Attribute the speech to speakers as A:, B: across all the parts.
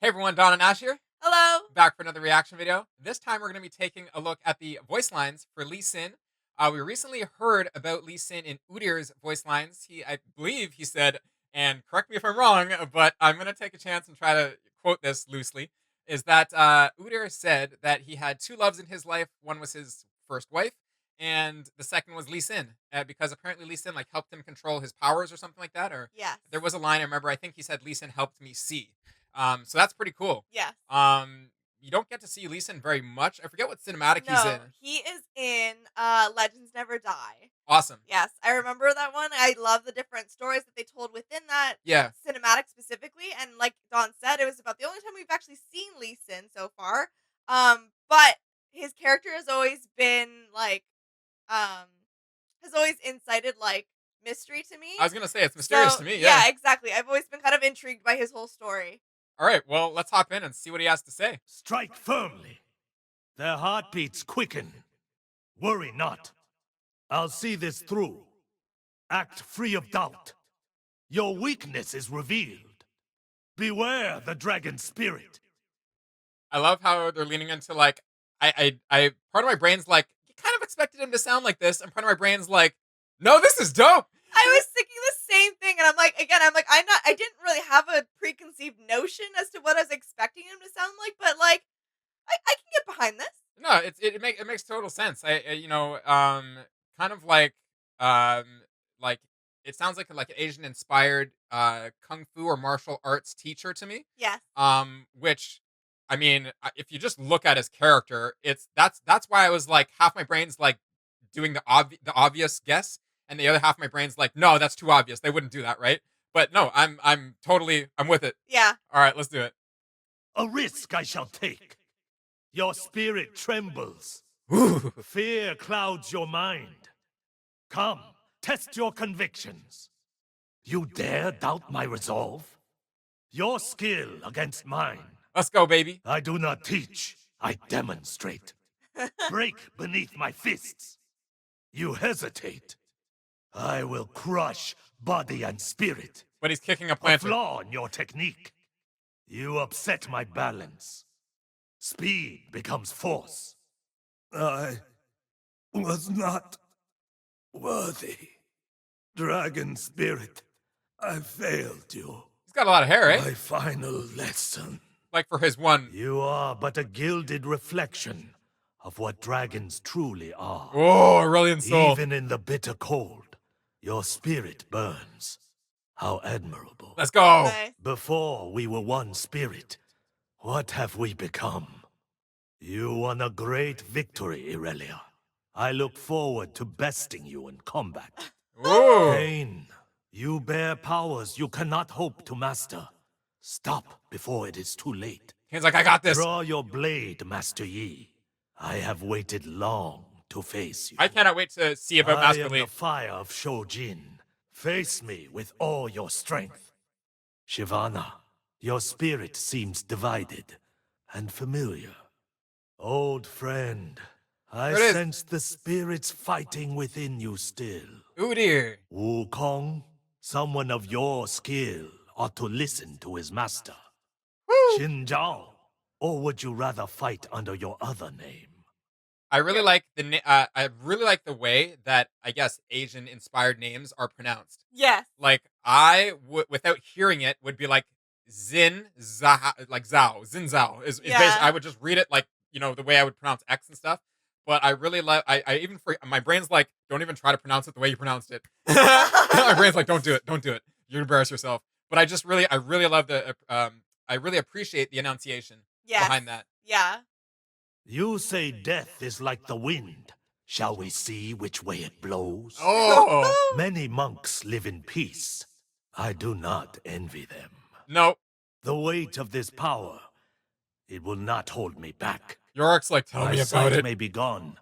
A: Hey everyone, Don and Ash here,
B: Hello.
A: back for another reaction video. This time we're going to be taking a look at the voice lines for Lee Sin. We recently heard about Lee Sin in Udir's voice lines. I believe he said, and correct me if I'm wrong, but I'm going to take a chance and try to quote this loosely, is that Udir said that he had two loves in his life. One was his first wife, and the second was Lee Sin, because apparently Lee Sin like helped him control his powers or something like that. Or
B: Yes.
A: there was a line I remember. I think he said Lee Sin helped me see. So that's pretty cool.
B: Yes.
A: You don't get to see Lee Sin very much. I forget what cinematic he's in.
B: No, he is in Legends Never Die.
A: Awesome.
B: Yes, I remember that one. I love the different stories that they told within that
A: Yeah.
B: cinematic specifically. And like Don said, it was about the only time we've actually seen Lee Sin so far. But his character has always been like has always incited like mystery to me.
A: I was gonna say it's mysterious
B: So
A: to me.
B: yeah,
A: Yeah.
B: exactly. I've always been kind of intrigued by his whole story.
A: All right. Well, let's hop in and see what he has to say.
C: Strike firmly. Their heartbeats quicken. Worry not. I'll see this through. Act free of doubt. Your weakness is revealed. Beware the dragon spirit.
A: I love how they're leaning into like part of my brain's like you kind of expected him to sound like this, and part of my brain's like, no, this is dope.
B: I was thinking the same thing, and I didn't really have a preconceived notion as to what I was expecting him to sound like, but like, I can get behind this.
A: No, it makes total sense. Kind of um like it sounds like an Asian inspired kung fu or martial arts teacher to me.
B: Yes.
A: Which I mean, if you just look at his character, that's why I was like half my brain's like doing the obvious guess, and the other half of my brain's like, no, that's too obvious. They wouldn't do that, right? But no, I'm with it.
B: Yeah.
A: All right, let's do it.
C: A risk I shall take. Your spirit trembles.
A: Ooh.
C: Fear clouds your mind. Come, test your convictions. You dare doubt my resolve? Your skill against mine.
A: Let's go, baby.
C: I do not teach, I demonstrate. Break beneath my fists. You hesitate. I will crush body and spirit.
A: But he's kicking a
C: A
A: planter.
C: flaw in your technique. You upset my balance. Speed becomes force. I was not worthy. Dragon spirit, I failed you.
A: He's got a lot of hair, right?
C: My final lesson.
A: Like for his one.
C: You are but a gilded reflection of what dragons truly are.
A: Oh, Aurelian soul.
C: Even in the bitter cold, your spirit burns. How admirable.
A: Let's go.
B: Nice.
C: Before we were one spirit, what have we become? You won a great victory, Irelia. I look forward to besting you in combat.
A: Ooh.
C: Arcane, you bear powers you cannot hope to master. Stop before it is too late.
A: He's like, I got this.
C: Draw your blade, Master Yi. I have waited long to face you.
A: I cannot wait to see about
C: I
A: Master
C: am
A: Lee.
C: the fire of Shojin. Face me with all your strength. Shivana, your spirit seems divided and familiar. Old friend, I
A: There it is.
C: sense the spirits fighting within you still.
A: Ooh, dear.
C: Wukong, someone of your skill ought to listen to his master.
A: Woo.
C: Xin Zhao, or would you rather fight under your other name?
A: I really like I really like the way that I guess Asian inspired names are pronounced.
B: Yes.
A: Like without hearing it would be like Zin Zhao, like Zhao, Zin Zhao is
B: Yeah.
A: basically, I would just read it like, the way I would pronounce X and stuff. But I really love, I even, my brain's like, don't even try to pronounce it the way you pronounced it. My brain's like, don't do it. You embarrass yourself. But I really love I really appreciate the enunciation
B: Yes.
A: behind that.
B: Yeah.
C: You say death is like the wind. Shall we see which way it blows?
A: Oh,
C: Many monks live in peace. I do not envy them.
A: no.
C: The weight of this power, it will not hold me back.
A: Yorick's like, tell
C: My
A: me about
C: sight
A: it.
C: may be gone,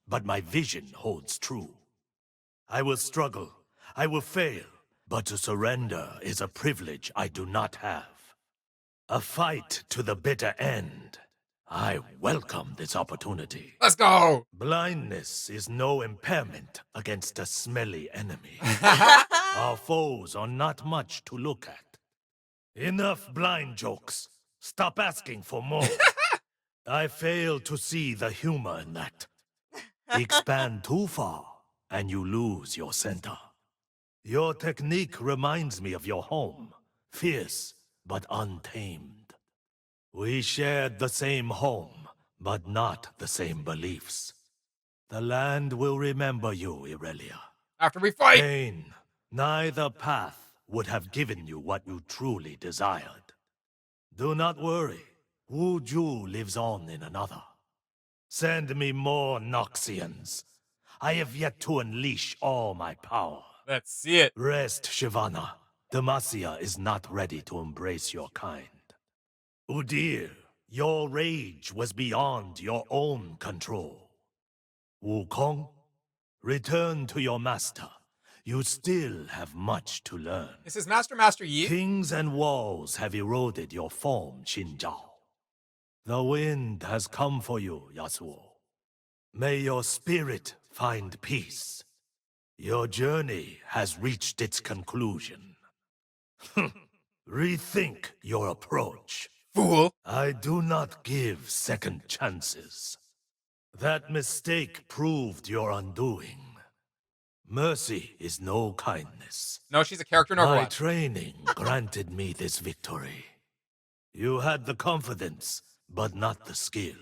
C: but my vision holds true. I will struggle, I will fail, but to surrender is a privilege I do not have. A fight to the bitter end. I welcome this opportunity.
A: Let's go.
C: Blindness is no impairment against a smelly enemy. Our foes are not much to look at. Enough blind jokes. Stop asking for more. I fail to see the humor in that. Expand too far, and you lose your center. Your technique reminds me of your home, fierce but untamed. We shared the same home, but not the same beliefs. The land will remember you, Irelia.
A: After we fight!
C: Pain, neither path would have given you what you truly desired. Do not worry, Wu Ju lives on in another. Send me more Noxians. I have yet to unleash all my power.
A: Let's see it.
C: Rest, Shivana. Demacia is not ready to embrace your kind. Udir, your rage was beyond your own control. Wukong, return to your master. You still have much to learn.
A: This is Master Yi.
C: Kings and walls have eroded your form, Xinzhao. The wind has come for you, Yasuo. May your spirit find peace. Your journey has reached its conclusion. Rethink your approach.
A: Fool.
C: I do not give second chances. That mistake proved your undoing. Mercy is no kindness.
A: No, she's a character in
C: My
A: Overwatch.
C: training granted me this victory. You had the confidence, but not the skill.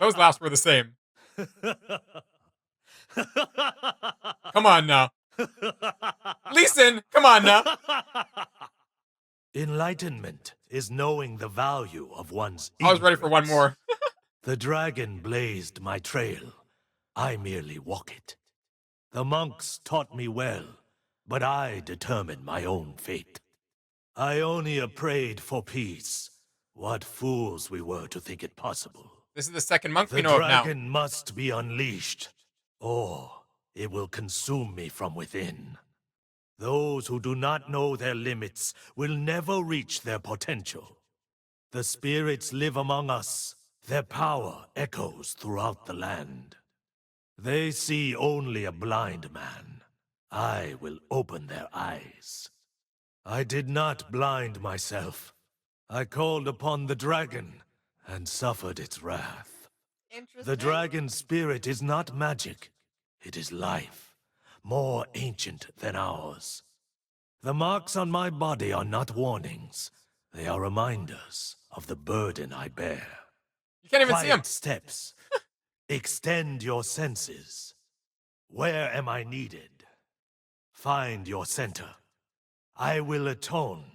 A: Those last were the same. Come on now. Lee Sin, come on now.
C: Enlightenment is knowing the value of one's
A: I was ready for one more.
C: The dragon blazed my trail. I merely walk it. The monks taught me well, but I determined my own fate. Ionia prayed for peace. What fools we were to think it possible.
A: This is the second monk we
C: The
A: know of now.
C: dragon must be unleashed, or it will consume me from within. Those who do not know their limits will never reach their potential. The spirits live among us. Their power echoes throughout the land. They see only a blind man. I will open their eyes. I did not blind myself. I called upon the dragon and suffered its wrath.
B: Interesting.
C: The dragon spirit is not magic. It is life, more ancient than ours. The marks on my body are not warnings. They are reminders of the burden I bear.
A: You can't even see him.
C: Quiet steps. Extend your senses. Where am I needed? Find your center. I will atone.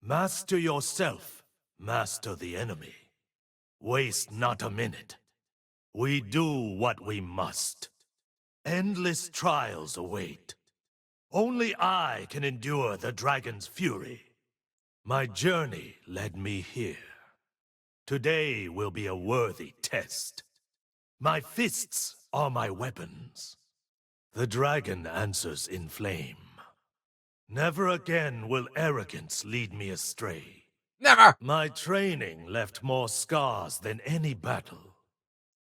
C: Master yourself. Master the enemy. Waste not a minute. We do what we must. Endless trials await. Only I can endure the dragon's fury. My journey led me here. Today will be a worthy test. My fists are my weapons. The dragon answers in flame. Never again will arrogance lead me astray.
A: Never.
C: My training left more scars than any battle.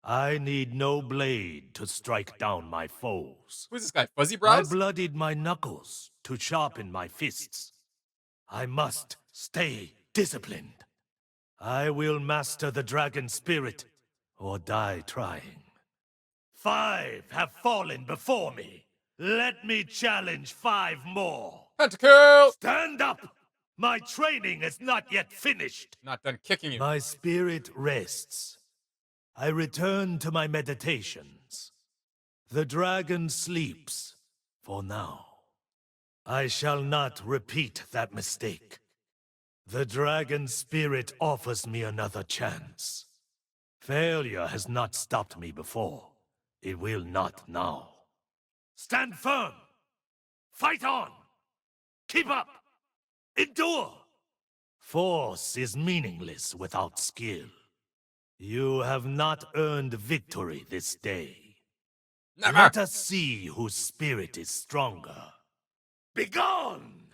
C: I need no blade to strike down my foes.
A: Who's this guy? Fuzzy
C: I
A: Brows?
C: bloodied my knuckles to sharpen my fists. I must stay disciplined. I will master the dragon spirit, or die trying. 5 have fallen before me. Let me challenge 5 more.
A: Pentakill!
C: Stand up! My training is not yet finished.
A: Not done kicking you.
C: My spirit rests. I return to my meditations. The dragon sleeps, for now. I shall not repeat that mistake. The dragon spirit offers me another chance. Failure has not stopped me before. It will not now. Stand firm! Fight on! Keep up! Endure! Force is meaningless without skill. You have not earned victory this day.
A: Never.
C: Let us see whose spirit is stronger. Begone!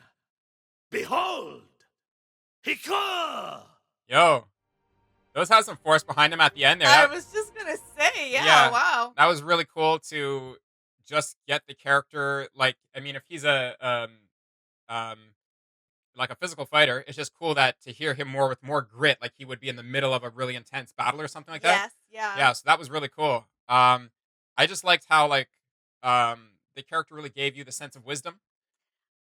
C: Behold! Hika!
A: Yo. Those have some force behind him at the end there.
B: I was just gonna say, yeah, wow.
A: That was really cool to just get the character. Like, I mean, if he's a um like a physical fighter, it's just cool that to hear him more with more grit, like he would be in the middle of a really intense battle or something like that.
B: Yes, yeah.
A: Yeah, so that was really cool. I just liked how like the character really gave you the sense of wisdom.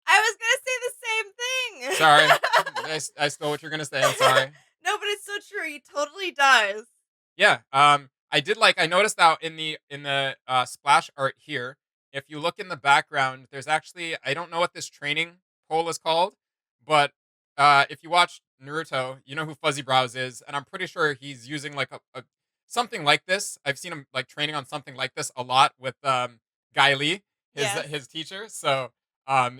B: I was gonna say the
A: Sorry,
B: same thing.
A: I stole what you're gonna say. I'm sorry.
B: No, but it's so true. He totally does.
A: Yeah. I did like. I noticed out in the splash art here. If you look in the background, there's actually I don't know what this training pole is called, but if you watch Naruto, you know who Fuzzy Brows is, and I'm pretty sure he's using like a something like this. I've seen him like training on something like this a lot with Guy Lee,
B: Yes,
A: his teacher. So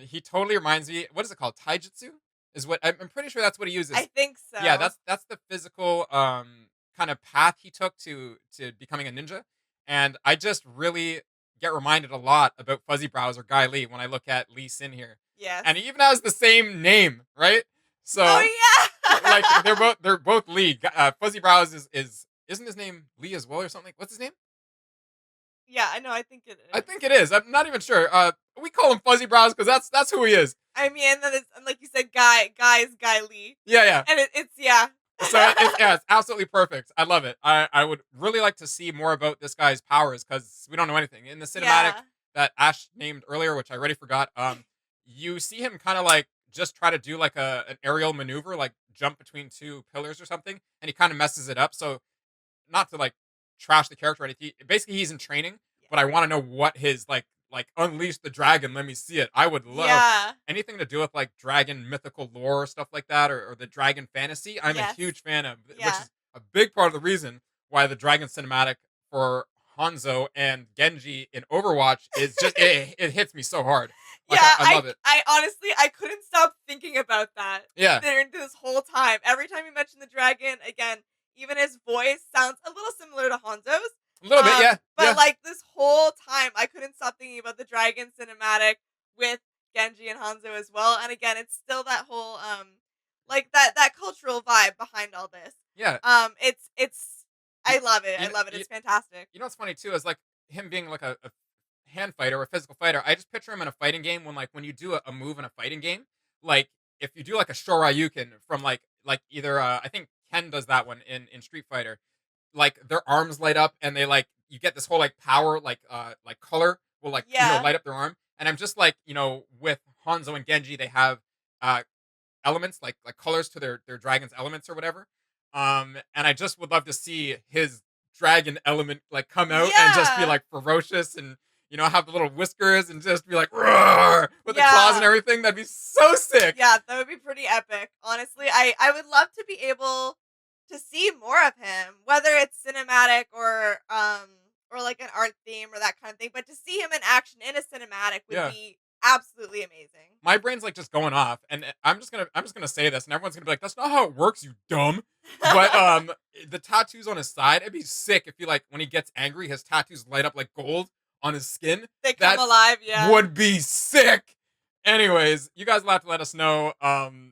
A: he totally reminds me. What is it called? Taijutsu is what I'm pretty sure that's what he
B: I
A: uses.
B: think
A: Yeah,
B: so.
A: that's the physical kind of path he took to becoming a ninja, and I just really get reminded a lot about Fuzzy Brows or Guy Lee when I look at Lee Sin here,
B: Yes.
A: and he even has the same name, right? So
B: Oh
A: like
B: yeah.
A: they're both Lee. Fuzzy Brows is isn't his name Lee as well or something? What's his name?
B: Yeah, I know. I think it
A: I
B: is.
A: think it is. I'm not even sure. We call him Fuzzy Brows because that's who he is.
B: I mean, and then it's and like you said, guys, Guy Lee,
A: Yeah, yeah.
B: and it's yeah.
A: So it's absolutely perfect. I love it. I would really like to see more about this guy's powers because we don't know anything in the cinematic
B: Yeah.
A: that Ash named earlier, which I already forgot. You see him kind of like just try to do like an aerial maneuver, like jump between two pillars or something, and he kind of messes it up. So not to like trash the character or anything. Basically, he's in training, but I want to know what his like unleash the dragon. Let me see it. I would love
B: Yeah.
A: anything to do with like dragon mythical lore or stuff like that, or the dragon fantasy. I'm a
B: Yes.
A: huge fan of, which
B: Yeah.
A: is a big part of the reason why the dragon cinematic for Hanzo and Genji in Overwatch is just it hits me so hard.
B: Yeah,
A: Like I love it.
B: I honestly I couldn't stop thinking about that
A: Yeah,
B: during this whole time. Every time you mention the dragon, again, even his voice sounds a little similar to Hanzo's.
A: a little bit. Yeah,
B: But
A: yeah,
B: like this whole time, I couldn't stop thinking about the dragon cinematic with Genji and Hanzo as well. And again, it's still that whole like that cultural vibe behind all this.
A: yeah.
B: It's
A: You,
B: I love it. I
A: you,
B: love it.
A: you,
B: It's fantastic.
A: you know what's funny too is like him being like a hand fighter or a physical fighter. I just picture him in a fighting game when you do a move in a fighting game, like if you do like a Shoryuken from like either I think Ken does that one in Street Fighter. Like their arms light up and they like you get this whole like power like color will like
B: Yeah.
A: light up their arm. And I'm just like with Hanzo and Genji they have uh elements like colors to their dragon's elements or whatever. And I just would love to see his dragon element like come out and just be
B: Yeah.
A: like ferocious and have the little whiskers and just be like roar with the claws and
B: Yeah.
A: everything. That'd be so sick.
B: Yeah, that would be pretty epic. Honestly, I would love to be able to see more of him, whether it's cinematic or like an art theme or that kind of thing, but to see him in action in a cinematic would
A: Yeah.
B: be absolutely amazing.
A: My brain's like just going off, and I'm just gonna say this, and everyone's gonna be like, "That's not how it works, you dumb." But the tattoos on his side, it'd be sick if he like when he gets angry, his tattoos light up like gold on his skin.
B: They come
A: That
B: alive, yeah.
A: would be sick. Anyways, you guys will have to let us know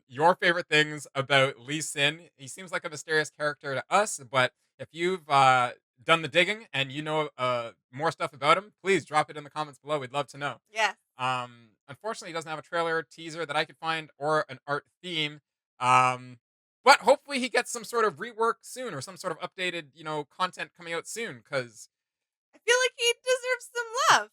A: your favorite things about Lee Sin. He seems like a mysterious character to us, but if you've done the digging and you know more stuff about him, please drop it in the comments below. We'd love to know.
B: Yes.
A: Unfortunately, he doesn't have a trailer, teaser that I could find, or an art theme. Um, but hopefully, he gets some sort of rework soon, or some sort of updated, content coming out soon. Because
B: I feel like he deserves some love.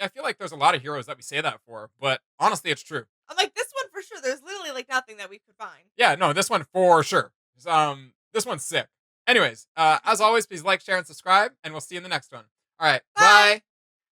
A: I feel like there's a lot of heroes that we say that for, but honestly, it's true.
B: I'm like this one for sure. There's literally like nothing that we could find.
A: Yeah, no, this one for sure. This one's sick. Anyways, as always, please like, share, and subscribe, and we'll see you in the next one. All right,
B: Bye.
A: bye.